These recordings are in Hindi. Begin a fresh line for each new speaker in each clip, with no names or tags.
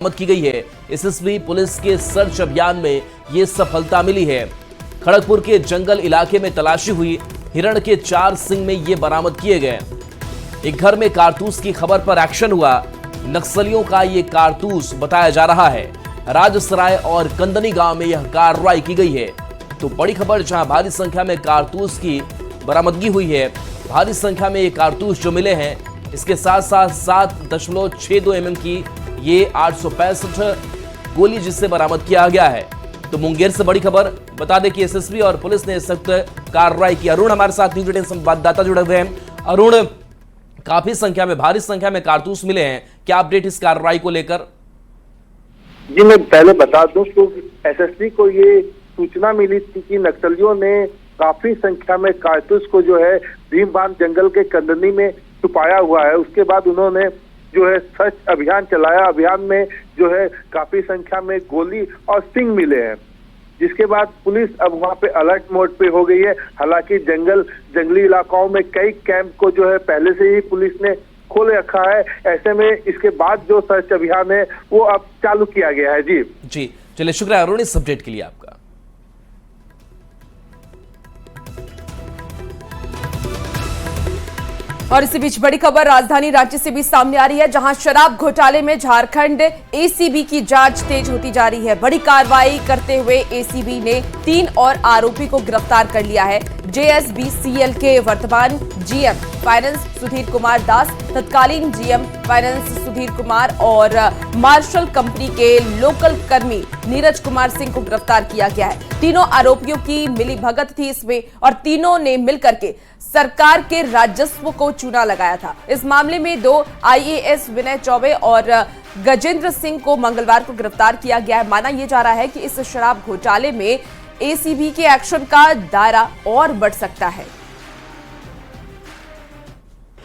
बरामद की गई है। एसएसबी पुलिस के सर्च अभियान में ये सफलता मिली है। खड़गपुर के जंगल इलाके में तलाशी हुई, हिरण के 4 सिंग में ये बरामद किए गए। एक घर में कारतूस की खबर पर एक्शन हुआ। नक्सलियों का ये कारतूस बताया जा रहा है। राजसराय और कंदनी गांव में यह कार्रवाई की गई है। तो बड़ी खबर, जहां भारी संख्या में कारतूस की बरामदगी हुई है। भारी संख्या में ये कारतूस जो मिले हैं, इसके साथ साथ 7.62 mm की ये 865 गोली जिससे बरामद किया गया है। तो मुंगेर से बड़ी खबर, बता दें कि एसएसबी और पुलिस ने सख्त कार्रवाई की। अरुण हमारे साथ न्यूज 18 संवाददाता जुड़े हुए हैं। अरुण, काफी संख्या में, भारी संख्या में कारतूस मिले हैं, क्या अपडेट इस कार्रवाई को लेकर?
जी, मैं पहले बता दूं तो एसएसबी को ये सूचना मिली थी कि नक्सलियों ने काफी संख्या में कारतूस को जो है भीमबांध जंगल के कंदनी में छुपाया हुआ है। उसके बाद उन्होंने जो है सर्च अभियान चलाया। अभियान में जो है काफी संख्या में गोली और सिंग मिले हैं, जिसके बाद पुलिस अब वहां पे अलर्ट मोड पे हो गई है। हालांकि जंगली इलाकाओं में कई कैंप को जो है पहले से ही पुलिस ने खोले रखा है। ऐसे में इसके बाद जो सर्च अभियान है वो अब चालू किया गया है। जी
चलिए, शुक्रिया अरुण इस अपडेट के लिए आपका।
और इसी बीच बड़ी खबर राजधानी रांची से भी सामने आ रही है, जहां शराब घोटाले में झारखंड एसीबी की जांच तेज होती जा रही है। बड़ी कार्रवाई करते हुए एसीबी ने 3 और आरोपी को गिरफ्तार कर लिया है। जेएसबीसीएल के वर्तमान जीएम फाइनेंस सुधीर कुमार दास, तत्कालीन जीएम फाइनेंस सुधीर कुमार और मार्शल कंपनी के लोकल कर्मी नीरज कुमार सिंह को गिरफ्तार किया गया है। तीनों आरोपियों की मिलीभगत थी इसमें और तीनों ने मिलकर के सरकार के राजस्व को चूना लगाया था। इस मामले में 2 आईएएस विनय चौबे और गजेंद्र सिंह को मंगलवार को गिरफ्तार किया गया है। माना यह जा रहा है कि इस शराब घोटाले में एसीबी के एक्शन का दायरा और बढ़ सकता है।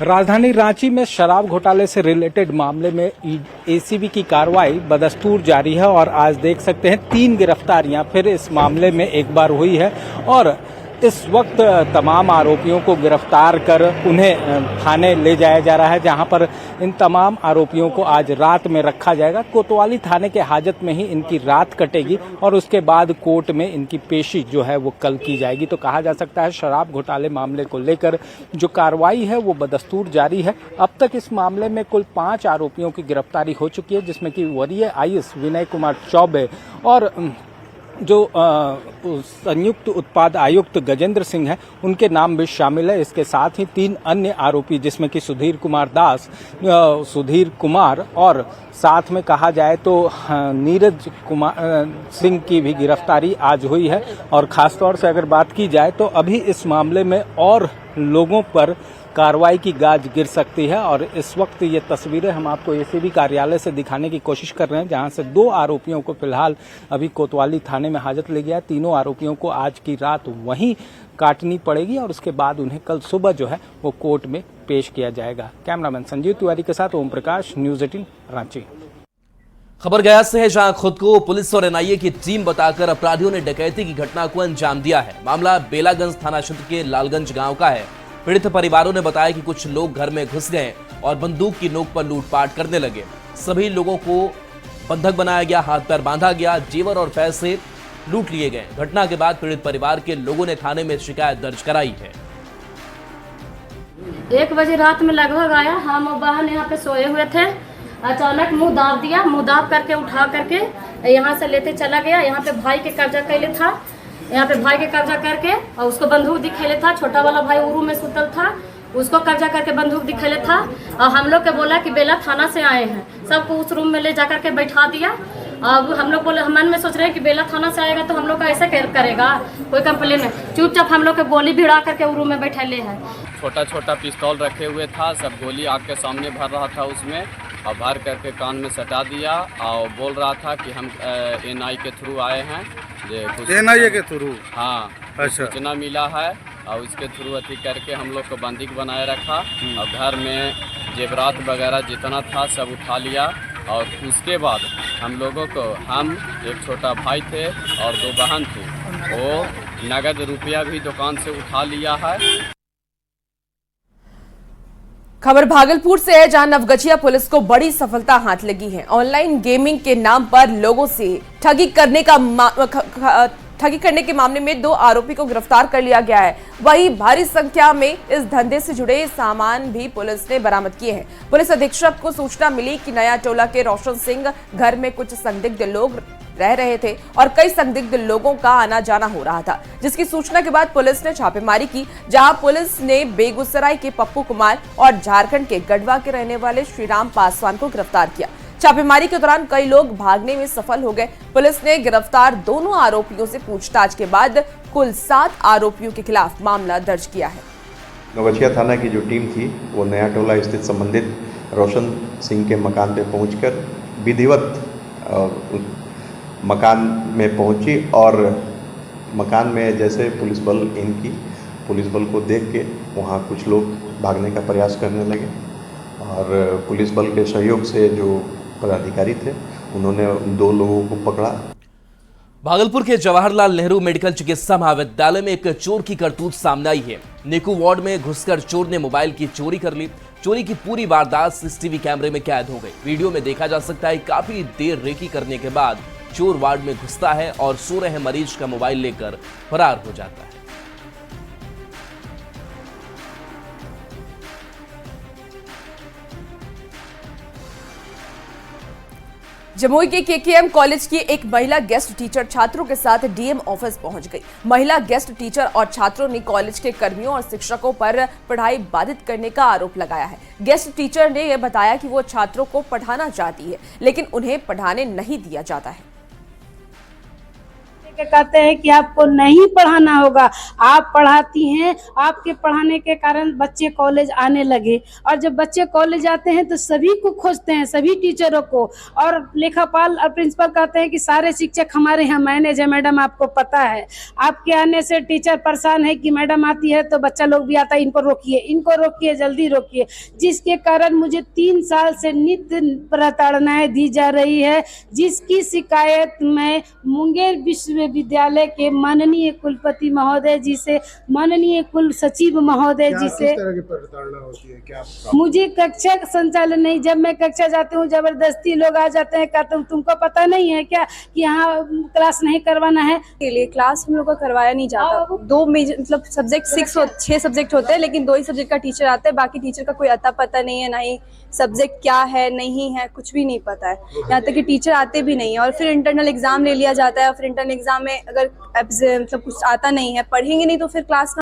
राजधानी रांची में शराब घोटाले से रिलेटेड मामले में एसीबी की कार्रवाई बदस्तूर जारी है और आज देख सकते हैं 3 गिरफ्तारियां फिर इस मामले में एक बार हुई है और इस वक्त तमाम आरोपियों को गिरफ्तार कर उन्हें थाने ले जाया जा रहा है, जहां पर इन तमाम आरोपियों को आज रात में रखा जाएगा। कोतवाली थाने के हाजत में ही इनकी रात कटेगी और उसके बाद कोर्ट में इनकी पेशी जो है वो कल की जाएगी। तो कहा जा सकता है शराब घोटाले मामले को लेकर जो कार्रवाई है वो बदस्तूर जारी है। अब तक इस मामले में कुल 5 आरोपियों की गिरफ्तारी हो चुकी है, जिसमें कि वरीय आईएएस विनय कुमार चौबे और जो संयुक्त उत्पाद आयुक्त गजेंद्र सिंह है उनके नाम भी शामिल है। इसके साथ ही 3 अन्य आरोपी, जिसमें कि सुधीर कुमार दास, सुधीर कुमार और साथ में कहा जाए तो नीरज कुमार सिंह की भी गिरफ्तारी आज हुई है। और खासतौर से अगर बात की जाए तो अभी इस मामले में और लोगों पर कार्रवाई की गाज गिर सकती है। और इस वक्त ये तस्वीरें हम आपको एसीबी कार्यालय से दिखाने की कोशिश कर रहे हैं, जहां से 2 आरोपियों को फिलहाल अभी कोतवाली थाने में हाजत ले गया है। तीनों आरोपियों को आज की रात वहीं काटनी पड़ेगी और उसके बाद उन्हें कल सुबह जो है वो कोर्ट में पेश किया जाएगा। कैमरामैन संजीव तिवारी के साथ ओम प्रकाश, न्यूज 18 रांची।
खबर गया से है, जहां खुद को पुलिस और एनआईए की टीम बताकर अपराधियों ने डकैती की घटना को अंजाम दिया है। मामला बेलागंज थाना क्षेत्र के लालगंज गांव का है। पीड़ित परिवारों ने बताया कि कुछ लोग घर में घुस गए और बंदूक की नोक पर लूटपाट करने लगे। सभी लोगों को बंधक बनाया गया, हाथ पैर बांधा गया, जेवर और पैसे लूट लिए गए। घटना के बाद पीड़ित परिवार के लोगों ने थाने में शिकायत दर्ज कराई है।
1 बजे रात में लगभग आया। हम और बहन यहाँ पे सोए हुए थे। अचानक मुंह दाब दिया। मुंह दाब करके उठा करके यहाँ से लेते चला गया। यहाँ पे भाई के कब्जा कैले था। यहाँ पे भाई के कब्जा करके और उसको बंदूक दिखेले था। छोटा वाला भाई उरू में सुतल था, उसको कब्जा करके बंदूक दिखेले था। और हम लोग के बोला कि बेला थाना से आए हैं, सबको उस रूम में ले जा करके बैठा दिया। अब हम लोग बोले, मन में सोच रहे हैं कि बेला थाना से आएगा तो हम लोग का ऐसे करेगा, कोई कंप्लेन नहीं। चुपचाप हम लोग के गोली भिड़ा करके उरू में बैठे हैं।
छोटा छोटा पिस्तौल रखे हुए था, सब गोली आग के सामने भर रहा था उसमें, और भर करके कान में सटा दिया और बोल रहा था कि हम एनआई के थ्रू आए हैं।
एनआईए के थ्रू?
हाँ,
अच्छा।
सूचना मिला है और उसके थ्रू अति करके हम लोग को बंदिक बनाए रखा और घर में जेवरात वगैरह जितना था सब उठा लिया। और उसके बाद हम लोगों को, हम एक छोटा भाई थे और 2 बहन थी, वो नगद रुपया भी दुकान से उठा लिया है।
खबर भागलपुर से है, जहां नवगछिया पुलिस को बड़ी सफलता हाथ लगी है। ऑनलाइन गेमिंग के नाम पर लोगों से ठगी करने के मामले में 2 आरोपी को गिरफ्तार कर लिया गया है। वहीं भारी संख्या में इस धंधे से जुड़े सामान भी पुलिस ने बरामद किए हैं। पुलिस अधीक्षक को सूचना मिली कि नया टोला के रोशन सिंह घर में कुछ संदिग्ध लोग रह रहे थे और कई संदिग्ध लोगों का आना जाना हो रहा था, जिसकी सूचना के बाद पुलिस ने छापेमारी की, जहां पुलिस ने बेगूसराय के पप्पू कुमार और झारखंड के गढ़वा के रहने वाले श्रीराम पासवान को गिरफ्तार किया। छापेमारी के दौरान कई लोग भागने में सफल हो गए। पुलिस ने गिरफ्तार दोनों आरोपियों से पूछताछ के बाद कुल 7 आरोपियों के खिलाफ मामला दर्ज किया है।
नवगछिया थाना की जो टीम थी वो नया टोला स्थित संबंधित रोशन सिंह के मकान पर पहुंचकर विधिवत मकान में पहुंची और मकान में जैसे पुलिस बल इनकी पुलिस बल को देख के वहाँ कुछ लोग भागने का प्रयास करने लगे और पुलिस बल के सहयोग से जो पदाधिकारी थे उन्होंने 2 लोगों को पकड़ा।
भागलपुर के जवाहरलाल नेहरू मेडिकल चिकित्सा महाविद्यालय में एक चोर की करतूत सामने आई है। नेकू वार्ड में घुसकर चोर ने मोबाइल की चोरी कर ली। चोरी की पूरी वारदात सीसीटीवी कैमरे में कैद हो गई। वीडियो में देखा जा सकता है काफी देर रेकी करने के बाद चोर वार्ड में घुसता है और सो रहे मरीज का मोबाइल लेकर फरार हो जाता है।
जमुई के केकेएम कॉलेज की एक महिला गेस्ट टीचर छात्रों के साथ डीएम ऑफिस पहुंच गई। महिला गेस्ट टीचर और छात्रों ने कॉलेज के कर्मियों और शिक्षकों पर पढ़ाई बाधित करने का आरोप लगाया है। गेस्ट टीचर ने यह बताया कि वो छात्रों को पढ़ाना चाहती है, लेकिन उन्हें पढ़ाने नहीं दिया जाता है।
कहते हैं कि आपको नहीं पढ़ाना होगा, आप पढ़ाती हैं, आपके पढ़ाने के कारण बच्चे कॉलेज आने लगे और जब बच्चे कॉलेज आते हैं तो सभी को खोजते हैं, सभी टीचरों को, और लेखापाल और प्रिंसिपल कहते हैं कि सारे शिक्षक हमारे यहाँ मैनेज है। मैडम आपको पता है, आपके आने से टीचर परेशान है कि मैडम आती है तो बच्चा लोग भी आता है, इनको रोकिए, जल्दी रोकिए, जिसके कारण मुझे 3 साल से नित्य प्रताड़नाएं दी जा रही है, जिसकी शिकायत मैं मुंगेर विश्वविद्यालय के माननीय कुलपति महोदय जी से, माननीय कुल सचिव महोदय जी से।
किस तरह की प्रताड़ना होती है? क्या
मुझे कक्षा संचालन नहीं, जब मैं कक्षा जाती हूँ जबरदस्ती लोग आ जाते हैं, कहते तुमको पता नहीं है क्या कि यहाँ क्लास नहीं करवाना है।
के लिए क्लास हम लोग को करवाया नहीं जाता। 2 मेजर मतलब सब्जेक्ट 6 सब्जेक्ट होते हैं, लेकिन 2 ही सब्जेक्ट का टीचर आता है, बाकी टीचर का कोई अता पता नहीं है, ना ही सब्जेक्ट क्या है नहीं है, कुछ भी नहीं पता है। यहाँ तक कि टीचर आते भी नहीं है और फिर इंटरनल एग्जाम ले लिया जाता है और फिर इंटरनल एग्जाम में अगर मतलब कुछ आता नहीं है, पढ़ेंगे नहीं तो फिर क्लास।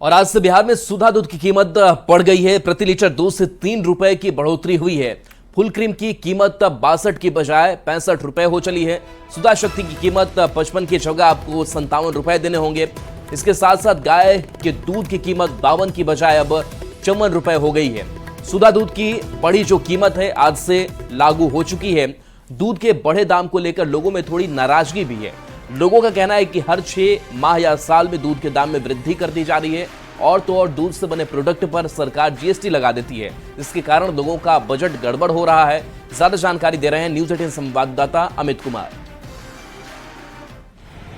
और आज से बिहार में सुधा दूध की कीमत बढ़ गई है। प्रति लीटर 2 से 3 रुपए की बढ़ोतरी हुई है। फुल क्रीम की कीमत 62 की बजाय 65 रुपए हो चली है। सुधा शक्ति की कीमत 55 की जगह आपको 57 रुपए देने होंगे। इसके साथ साथ गाय के दूध की कीमत 52 की बजाय अब 54 रुपए हो गई है। सुधा दूध की बढ़ी जो कीमत है आज से लागू हो चुकी है। दूध के बढ़े दाम को लेकर लोगों में थोड़ी नाराजगी भी है। लोगों का कहना है कि हर 6 माह या साल में दूध के दाम में वृद्धि कर दी जा रही है और तो और दूध से बने प्रोडक्ट पर सरकार जीएसटी लगा देती है, जिसके कारण लोगों का बजट गड़बड़ हो रहा है। ज्यादा जानकारी दे रहे हैं न्यूज 18 संवाददाता अमित कुमार।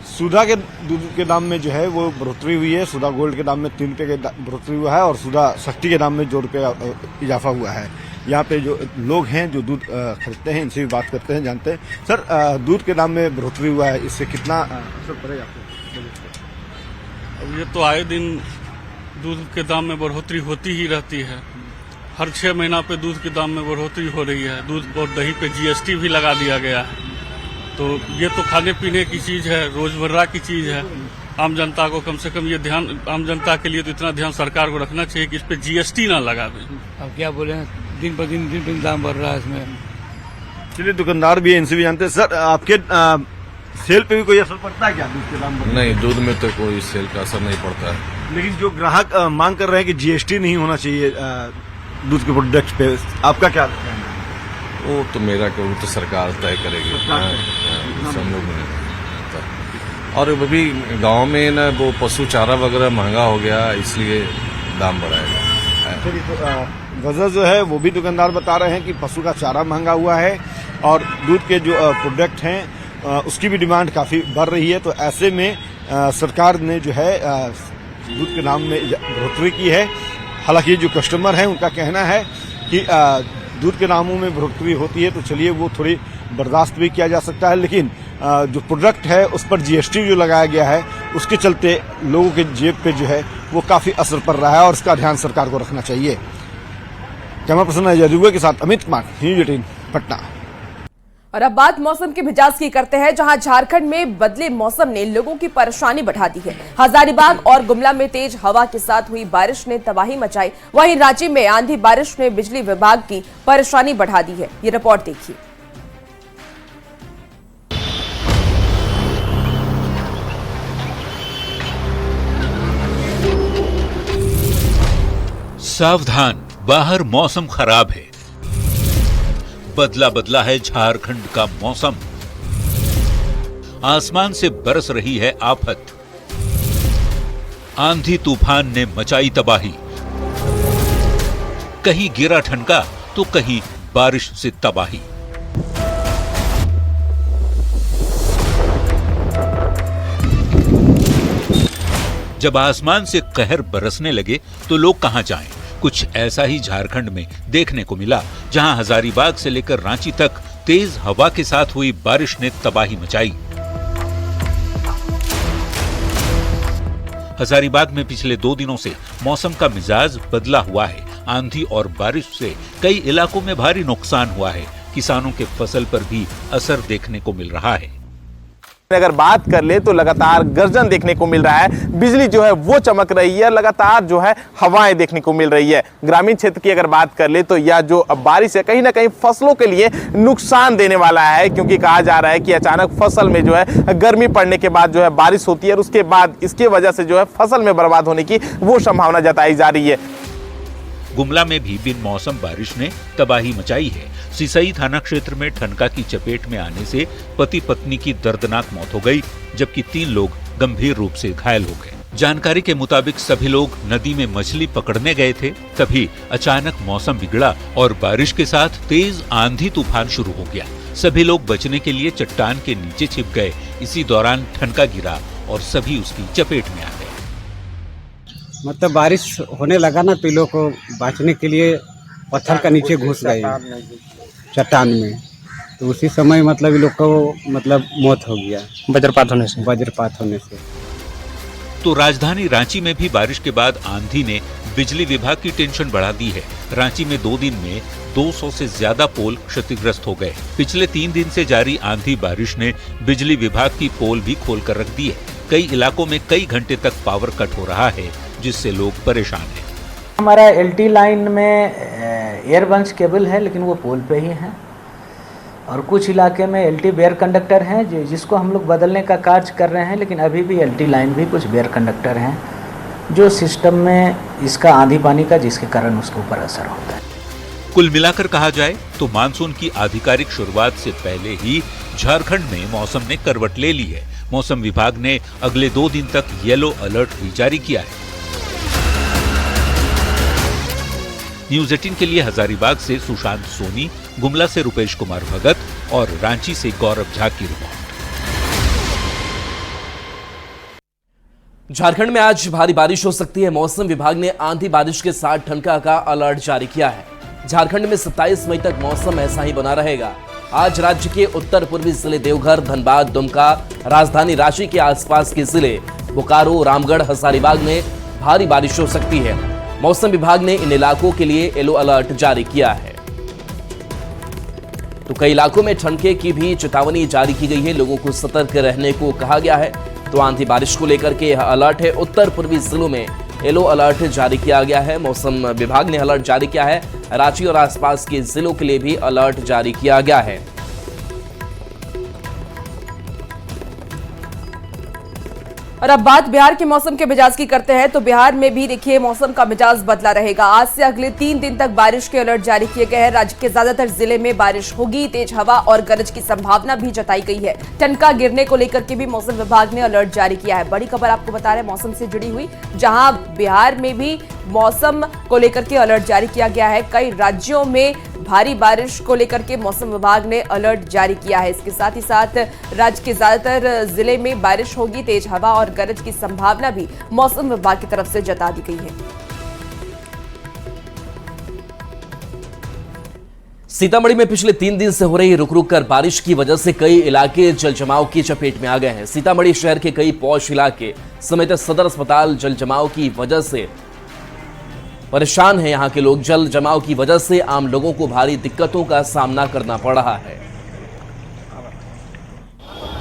सुधा के दूध के दाम में जो है वो बढ़ोतरी हुई है। सुधा गोल्ड के दाम में 3 रुपये की बढ़ोतरी हुआ है और सुधा शक्ति के दाम में 2 रुपये इजाफा हुआ है। यहाँ पे जो लोग हैं जो दूध खरीदते हैं इनसे भी बात करते हैं, जानते हैं। सर, दूध के दाम में बढ़ोतरी हुआ है, इससे कितना असर पड़ेगा आपको?
अब ये तो आए दिन दूध के दाम में बढ़ोतरी होती ही रहती है। हर 6 महीना पे दूध के दाम में बढ़ोतरी हो रही है। दूध और दही पे जीएसटी भी लगा दिया गया है। तो ये तो खाने पीने की चीज है, रोजमर्रा की चीज है। आम जनता को कम से कम ये ध्यान, आम जनता के लिए तो इतना ध्यान सरकार को रखना चाहिए कि इस पे जीएसटी ना लगा दे।
अब क्या बोले, दिन पर दिन दाम बढ़ रहा है इसमें।
चलिए, दुकानदार भी है, इनसे भी जानते हैं। सर, आपके सेल पे भी कोई असर पड़ता है क्या दूध के दाम?
नहीं, दूध में तो कोई सेल का असर नहीं पड़ता है।
लेकिन जो ग्राहक मांग कर रहे हैं कि जीएसटी नहीं होना चाहिए दूध के प्रोडक्ट पे, आपका क्या कहना है?
वो तो मेरा वो तो सरकार तय करेगी। सब लोग नहीं। और अभी गांव में ना वो पशु चारा वगैरह महंगा हो गया, इसलिए दाम बढ़ाएगा।
वजह जो है वो भी दुकानदार बता रहे हैं कि पशु का चारा महंगा हुआ है और दूध के जो प्रोडक्ट हैं उसकी भी डिमांड काफ़ी बढ़ रही है। तो ऐसे में सरकार ने जो है दूध के दाम में बढ़ोतरी की है। हालांकि जो कस्टमर हैं उनका कहना है कि दूध के दामों में बढ़ोतरी होती है तो चलिए वो थोड़ी बर्दाश्त भी किया जा सकता है, लेकिन जो प्रोडक्ट है उस पर जीएसटी जो लगाया गया है उसके चलते लोगों के जेब पे जो है वो काफी असर पड़ रहा है और इसका ध्यान सरकार को रखना चाहिए। कैमरा पर्सन अजय दुबे के साथ अमित कुमार, न्यूज 18 पटना।
और अब बात मौसम के मिजाज की करते हैं, जहां झारखंड में बदले मौसम ने लोगों की परेशानी बढ़ा दी है। हजारीबाग और गुमला में तेज हवा के साथ हुई बारिश ने तबाही मचाई, वहीं रांची में आंधी बारिश ने बिजली विभाग की परेशानी बढ़ा दी है। ये रिपोर्ट देखिए।
सावधान, बाहर मौसम खराब है। बदला बदला है झारखंड का मौसम। आसमान से बरस रही है आफत। आंधी तूफान ने मचाई तबाही। कहीं गिरा ठनका तो कहीं बारिश से तबाही। जब आसमान से कहर बरसने लगे तो लोग कहां जाएं? कुछ ऐसा ही झारखंड में देखने को मिला, जहां हजारीबाग से लेकर रांची तक तेज हवा के साथ हुई बारिश ने तबाही मचाई। हजारीबाग में पिछले 2 दिनों से मौसम का मिजाज बदला हुआ है। आंधी और बारिश से कई इलाकों में भारी नुकसान हुआ है। किसानों के फसल पर भी असर देखने को मिल रहा है।
अगर बात कर ले तो लगातार गर्जन देखने को मिल रहा है, बिजली जो है वो चमक रही है, लगातार जो है हवाएं देखने को मिल रही है। ग्रामीण क्षेत्र की अगर बात कर ले तो यह जो बारिश है कहीं ना कहीं फसलों के लिए नुकसान देने वाला है, क्योंकि कहा जा रहा है कि अचानक फसल में जो है गर्मी पड़ने के बाद जो है बारिश होती है और उसके बाद इसके वजह से जो है फसल में बर्बाद होने की वो संभावना जताई जा रही है।
गुमला में भी बिन मौसम बारिश ने तबाही मचाई है। सिसई थाना क्षेत्र में ठनका की चपेट में आने से पति पत्नी की दर्दनाक मौत हो गई, जबकि 3 लोग गंभीर रूप से घायल हो गए। जानकारी के मुताबिक सभी लोग नदी में मछली पकड़ने गए थे, तभी अचानक मौसम बिगड़ा और बारिश के साथ तेज आंधी तूफान शुरू हो गया। सभी लोग बचने के लिए चट्टान के नीचे छिप गए। इसी दौरान ठनका गिरा और सभी उसकी चपेट में आ गए।
मतलब बारिश होने लगा ना तो लोग को बचने के लिए पत्थर का नीचे घुस गए चट्टान में, तो उसी समय मतलब ये लोग को मतलब मौत हो गया वज्रपात होने से।
तो राजधानी रांची में भी बारिश के बाद आंधी ने बिजली विभाग की टेंशन बढ़ा दी है। रांची में 2 दिन में 200 से ज्यादा पोल क्षतिग्रस्त हो गए। पिछले 3 दिन से जारी आंधी बारिश ने बिजली विभाग की पोल भी खोलकर रख दी है। कई इलाकों में कई घंटे तक पावर कट हो रहा है, जिससे लोग परेशान हैं।
हमारा एलटी लाइन में एयरबंस केबल है, लेकिन वो पोल पे ही है, और कुछ इलाके में एलटी बेयर कंडक्टर हैं जिसको हम लोग बदलने का कार्य कर रहे हैं, लेकिन अभी भी एलटी लाइन भी कुछ बेयर कंडक्टर हैं जो सिस्टम में इसका आंधी पानी का जिसके कारण उसके ऊपर असर होता है।
कुल मिलाकर कहा जाए तो मानसून की आधिकारिक शुरुआत से पहले ही झारखंड में मौसम ने करवट ले ली है। मौसम विभाग ने अगले 2 दिन तक येलो अलर्ट भी जारी किया है। न्यूज 18 के लिए हजारीबाग से सुशांत सोनी, गुमला से रुपेश कुमार भगत और रांची से गौरव झा की रिपोर्ट।
झारखंड में आज भारी बारिश हो सकती है। मौसम विभाग ने आंधी बारिश के साथ ठनका का अलर्ट जारी किया है। झारखंड में 27 मई तक मौसम ऐसा ही बना रहेगा। आज राज्य के उत्तर पूर्वी जिले देवघर, धनबाद, दुमका, राजधानी रांची के आसपास के जिले बोकारो, रामगढ़, हजारीबाग में भारी बारिश हो सकती है। मौसम विभाग ने इन इलाकों के लिए येलो अलर्ट जारी किया है। तो कई इलाकों में ठनके की भी चेतावनी जारी की गई है। लोगों को सतर्क रहने को कहा गया है। तो आंधी बारिश को लेकर के यह अलर्ट है। उत्तर पूर्वी जिलों में येलो अलर्ट जारी किया गया है। मौसम विभाग ने अलर्ट जारी किया है। रांची और आसपास के जिलों के लिए भी अलर्ट जारी किया गया है।
और अब बात बिहार के मौसम के मिजाज की करते हैं। तो बिहार में भी देखिए मौसम का मिजाज बदला रहेगा। आज से अगले 3 दिन तक बारिश के अलर्ट जारी किए गए हैं। राज्य के ज्यादातर जिले में बारिश होगी। तेज हवा और गरज की संभावना भी जताई गई है। ठनका गिरने को लेकर के भी मौसम विभाग ने अलर्ट जारी किया है। बड़ी खबर आपको बता रहे हैं मौसम से जुड़ी हुई, जहां बिहार में भी मौसम को लेकर के अलर्ट जारी किया गया है। कई राज्यों में भारी बारिश को लेकर के मौसम विभाग ने अलर्ट जारी किया है। इसके साथ ही साथ राज्य के ज्यादातर जिले में बारिश होगी। तेज हवा और गरज की संभावना भी मौसम विभाग की तरफ से जता दी गई है।
सीतामढ़ी में पिछले 3 दिन से हो रही रुक रुक कर बारिश की वजह से कई इलाके जल जमाव की चपेट में आ गए हैं। सीतामढ़ी शहर के कई पॉश इलाके समेत सदर अस्पताल जल जमाव की वजह से परेशान हैं। यहां के लोग जल जमाव की वजह से आम लोगों को भारी दिक्कतों का सामना करना पड़ रहा है।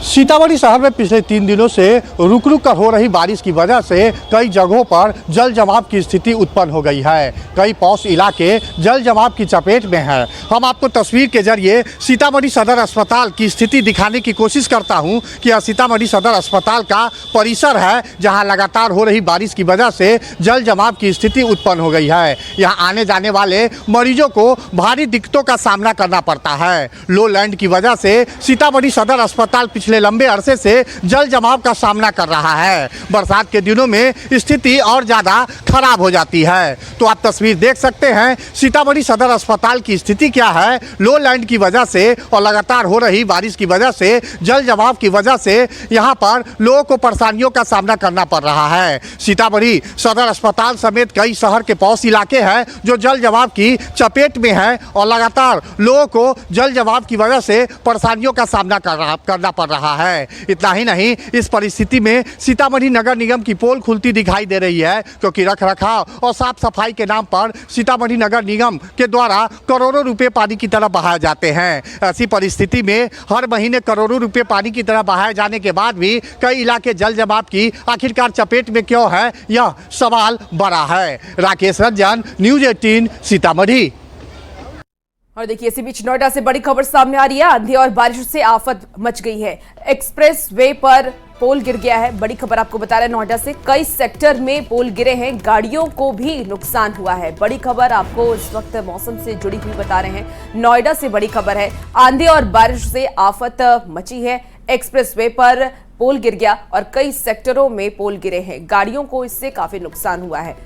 सीतामढ़ी शहर में पिछले 3 दिनों से रुक रुक कर हो रही बारिश की वजह से कई जगहों पर जल जमाव की स्थिति उत्पन्न हो गई है। कई पॉश इलाके जल जमाव की चपेट में हैं। हम आपको तस्वीर के जरिए सीतामढ़ी सदर अस्पताल की स्थिति दिखाने की कोशिश करता हूं कि यह सीतामढ़ी सदर अस्पताल का परिसर है, जहां लगातार हो रही बारिश की वजह से जल जमाव की स्थिति उत्पन्न हो गई है। यहाँ आने जाने वाले मरीजों को भारी दिक्कतों का सामना करना पड़ता है। लो लैंड की वजह से सीतामढ़ी सदर अस्पताल पिछले लंबे अरसे से जल जमाव का सामना कर रहा है। बरसात के दिनों में स्थिति और ज्यादा खराब हो जाती है। तो आप तस्वीर देख सकते हैं सीतामढ़ी सदर अस्पताल की स्थिति क्या है। लो लैंड की वजह से और लगातार हो रही बारिश की वजह से जल जमाव की वजह से यहाँ पर लोगों को परेशानियों का सामना करना पड़ रहा है। सीतामढ़ी सदर अस्पताल समेत कई शहर के पॉश इलाके हैं जो जल जमाव की चपेट में है और लगातार लोगों को जल जमाव की वजह से परेशानियों का सामना करना पड़ रहा है। इतना ही नहीं, इस परिस्थिति में सीतामढ़ी नगर निगम की पोल खुलती दिखाई दे रही है, क्योंकि रख रखाव और साफ सफाई के नाम पर सीतामढ़ी नगर निगम के द्वारा करोड़ों रुपए पानी की तरफ बहाए जाते हैं। ऐसी परिस्थिति में हर महीने करोड़ों रुपए पानी की तरफ बहाए जाने के बाद भी कई इलाके जल जमाव की आखिरकार चपेट में क्यों है, यह सवाल बड़ा है। राकेश रंजन, न्यूज 18 सीतामढ़ी।
और देखिए, इसी बीच नोएडा से बड़ी खबर सामने आ रही है। आंधी और बारिश से आफत मच गई है। एक्सप्रेस वे पर पोल गिर गया है। बड़ी खबर आपको बता रहे हैं नोएडा से, कई सेक्टर में पोल गिरे हैं, गाड़ियों को भी नुकसान हुआ है। बड़ी खबर आपको इस वक्त मौसम से जुड़ी हुई बता रहे हैं। नोएडा से बड़ी खबर है, आंधी और बारिश से आफत मची है। एक्सप्रेस वे पर पोल गिर गया और कई सेक्टरों में पोल गिरे हैं, गाड़ियों को इससे काफी नुकसान हुआ है।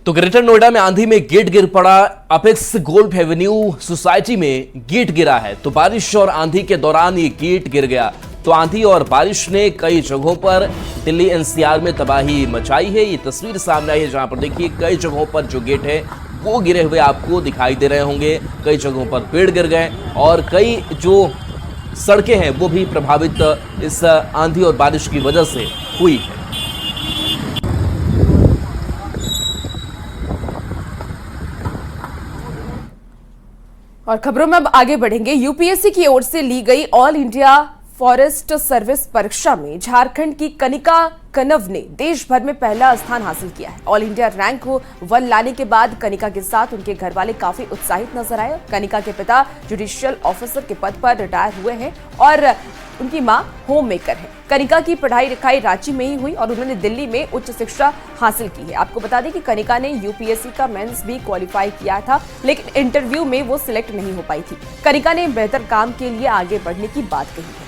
तो ग्रेटर नोएडा में आंधी में गेट गिर पड़ा। अपेक्स गोल्फ एवेन्यू सोसाइटी में गेट गिरा है। तो बारिश और आंधी के दौरान ये गेट गिर गया। तो आंधी और बारिश ने कई जगहों पर दिल्ली एनसीआर में तबाही मचाई है। ये तस्वीर सामने आई है, जहां पर देखिए कई जगहों पर जो गेट है वो गिरे हुए आपको दिखाई दे रहे होंगे। कई जगहों पर पेड़ गिर गए और कई जो सड़कें हैं वो भी प्रभावित इस आंधी और बारिश की वजह से हुई है।
और खबरों में अब आगे बढ़ेंगे। यूपीएससी की ओर से ली गई ऑल इंडिया फॉरेस्ट सर्विस परीक्षा में झारखंड की कनिका कनव ने देश भर में पहला स्थान हासिल किया है। ऑल इंडिया रैंक 1 लाने के बाद कनिका के साथ उनके घर वाले काफी उत्साहित नजर आए। कनिका के पिता जुडिशियल ऑफिसर के पद पर रिटायर हुए हैं और उनकी मां होम मेकर है। कनिका की पढ़ाई लिखाई रांची में ही हुई और उन्होंने दिल्ली में उच्च शिक्षा हासिल की है। आपको बता दें कि कनिका ने यूपीएससी का मेंस भी क्वालिफाई किया था, लेकिन इंटरव्यू में वो सिलेक्ट नहीं हो पाई थी। कनिका ने बेहतर काम के लिए आगे बढ़ने की बात कही है।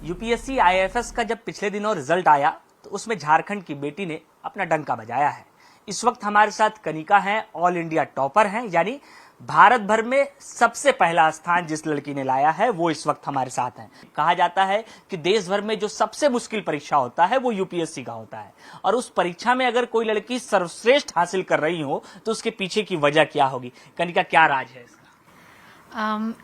यूपीएससी आईएफएस का जब पिछले दिनों रिजल्ट आया तो उसमें झारखंड की बेटी ने अपना डंका बजाया है। इस वक्त हमारे साथ कनिका हैं, ऑल इंडिया टॉपर हैं, यानी भारत भर में सबसे पहला स्थान जिस लड़की ने लाया है वो इस वक्त हमारे साथ हैं। कहा जाता है कि देश भर में जो सबसे मुश्किल परीक्षा होता है वो यूपीएससी का होता है, और उस परीक्षा में अगर कोई लड़की सर्वश्रेष्ठ हासिल कर रही हो तो उसके पीछे की वजह क्या होगी? कनिका, क्या राज है इसका?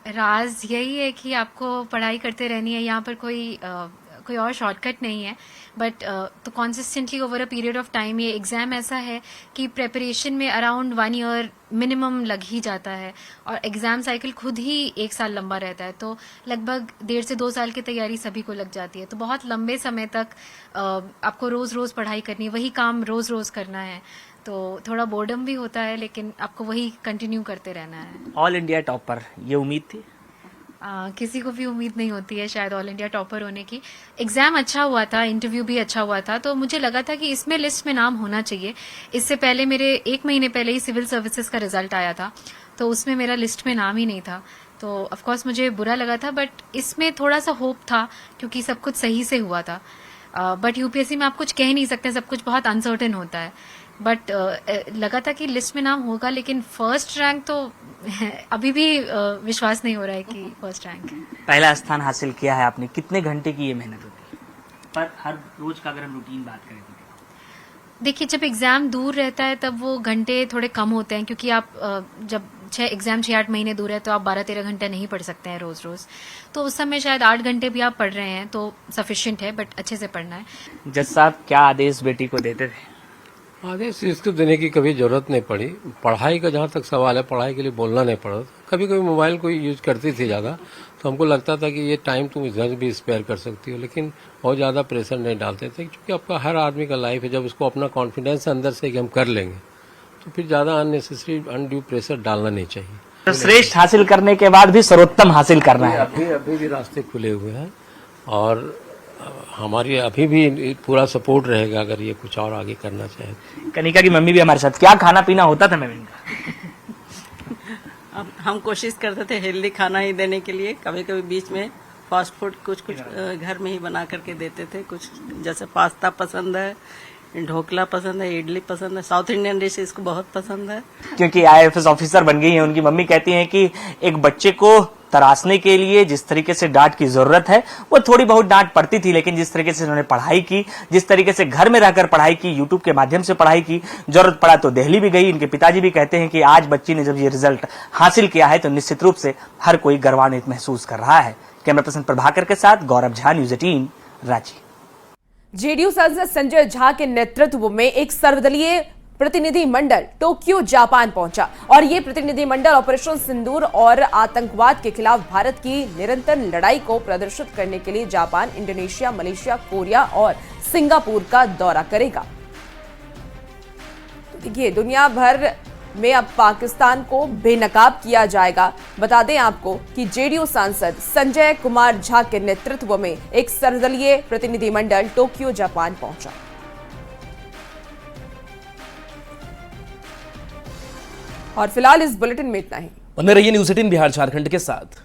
राज यही है कि आपको पढ़ाई करते रहनी है। यहाँ पर कोई और शॉर्टकट नहीं है, बट तो consistently over a period of time ये एग्ज़ाम ऐसा है कि प्रेपरेशन में अराउंड 1 ईयर मिनिमम लग ही जाता है, और एग्ज़ाम साइकिल खुद ही 1 साल लंबा रहता है, तो लगभग 1.5 से 2 साल की तैयारी सभी को लग जाती है। तो बहुत लंबे समय तक आपको रोज़ रोज़ पढ़ाई करनी है, वही काम रोज़ रोज़ करना है, तो थोड़ा बोर्डम भी होता है, लेकिन आपको वही कंटिन्यू करते रहना है।
ऑल इंडिया टॉपर, ये उम्मीद थी?
किसी को भी उम्मीद नहीं होती है शायद ऑल इंडिया टॉपर होने की। एग्ज़ाम अच्छा हुआ था, इंटरव्यू भी अच्छा हुआ था, तो मुझे लगा था कि इसमें लिस्ट में नाम होना चाहिए। इससे पहले मेरे 1 महीने पहले ही सिविल सर्विसेज का रिजल्ट आया था, तो उसमें मेरा लिस्ट में नाम ही नहीं था, तो ऑफ कोर्स मुझे बुरा लगा था, बट इसमें थोड़ा सा होप था क्योंकि सब कुछ सही से हुआ था। बट यूपीएससी में आप कुछ कह नहीं सकते, सब कुछ बहुत अनसर्टेन होता है। बट लगा था कि लिस्ट में नाम होगा, लेकिन फर्स्ट रैंक तो अभी भी विश्वास नहीं हो रहा है कि फर्स्ट रैंक है।
पहला स्थान हासिल किया है आपने, कितने घंटे की ये मेहनत होती पर हर रोज का अगर हम रूटीन बात करें तो?
देखिए, जब एग्ज़ाम दूर रहता है तब वो घंटे थोड़े कम होते हैं, क्योंकि आप जब एग्ज़ाम 6-8 महीने दूर है तो आप 12-13 घंटे नहीं पढ़ सकते हैं रोज़। तो उस समय शायद 8 घंटे भी आप पढ़ रहे हैं तो सफिशिएंट है, बट अच्छे से पढ़ना है।
जज साहब, क्या आदेश बेटी को देते थे?
आदेश इसको देने की कभी जरूरत नहीं पड़ी। पढ़ाई का जहाँ तक सवाल है, पढ़ाई के लिए बोलना नहीं पड़ा। कभी कभी मोबाइल को यूज करती थी ज़्यादा, तो हमको लगता था कि ये टाइम तुम इधर भी स्पेयर कर सकती हो, लेकिन बहुत ज़्यादा प्रेशर नहीं डालते थे, क्योंकि आपका हर आदमी का लाइफ है। जब उसको अपना कॉन्फिडेंस अंदर से कि हम कर लेंगे, तो फिर ज़्यादा अननेसेसरी अनड्यू प्रेशर डालना नहीं चाहिए।
तो श्रेष्ठ हासिल करने के बाद भी सर्वोत्तम हासिल करना है।
अभी भी रास्ते खुले हुए हैं और हमारी अभी भी पूरा सपोर्ट रहेगा अगर ये कुछ और आगे करना चाहे।
कनिका की मम्मी भी हमारे साथ, क्या खाना पीना होता था मैम इनका?
अब हम कोशिश करते थे हेल्दी खाना ही देने के लिए। कभी कभी बीच में फास्ट फूड कुछ घर में ही बना करके देते थे। कुछ जैसे पास्ता पसंद है, ढोकला पसंद है, इडली पसंद है, साउथ इंडियन डिश इसको बहुत पसंद है।
क्योंकि IAFS ऑफिसर बन गई है, उनकी मम्मी कहती हैं कि एक बच्चे को तराशने के लिए जिस तरीके से डांट की जरूरत है वो थोड़ी बहुत डांट पड़ती थी, लेकिन जिस तरीके से उन्होंने पढ़ाई की, जिस तरीके से घर में रहकर पढ़ाई की, यूट्यूब के माध्यम से पढ़ाई की, जरूरत पड़ा तो दिल्ली भी गई। इनके पिताजी भी कहते हैं कि आज बच्ची ने जब ये रिजल्ट हासिल किया है तो निश्चित रूप से हर कोई गर्वान्वित महसूस कर रहा है। कैमरा पर्सन प्रभाकर के साथ गौरव झा, न्यूज़ 18 रांची।
जेडीयू सांसद संजय झा के नेतृत्व में एक सर्वदलीय प्रतिनिधि मंडल टोक्यो जापान पहुंचा और ये प्रतिनिधि मंडल ऑपरेशन सिंदूर और आतंकवाद के खिलाफ भारत की निरंतर लड़ाई को प्रदर्शित करने के लिए जापान, इंडोनेशिया, मलेशिया, कोरिया और सिंगापुर का दौरा करेगा। तो देखिए, दुनिया भर में अब पाकिस्तान को बेनकाब किया जाएगा। बता दें आपको कि जेडीयू सांसद संजय कुमार झा के नेतृत्व में एक सर्वदलीय प्रतिनिधि मंडल टोक्यो जापान पहुंचा। और फिलहाल इस बुलेटिन में इतना ही।
बने रहिए न्यूज़ 18 बिहार झारखंड के साथ।